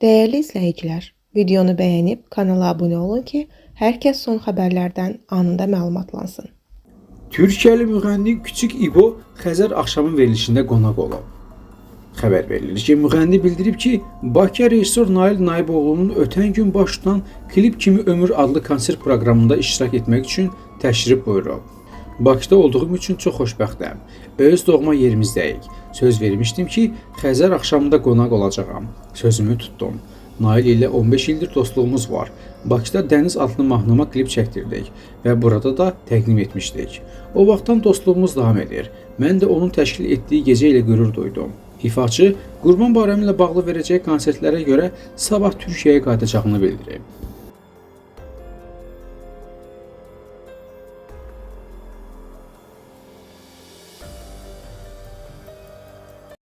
Değerli izləyicilər, videonu bəyənib kanala abunə olun ki, hər kəs son xəbərlərdən anında məlumatlansın. Türkiyəli müğənni Küçük İbo Xəzər axşamın verilişində qonaq olub. Xəbər verilir ki, müğənni bildirib ki, Bakı rejissor Nail Naiboğlu'nun ötən gün baş tutan Klip Kimi Ömür adlı konsert proqramında iştirak etmək üçün təşrif buyurub. Bakıda olduğum üçün çox xoşbəxtəm. Öz doğma yerimizdəyik. Söz vermişdim ki, Xəzər axşamında qonaq olacağam. Sözümü tutdum. Nail ilə 15 ildir dostluğumuz var. Bakıda Dəniz adlı mahnıma klip çəkdirdik və burada da təqdim etmişdik. O vaxtdan dostluğumuz davam edir. Mən də onun təşkil etdiyi gecə ilə qürur duydum. İfaçı Qurban Bayramı ilə bağlı verəcəyi konsertlərə görə sabah Türkiyəyə qayıdacağını bildirib.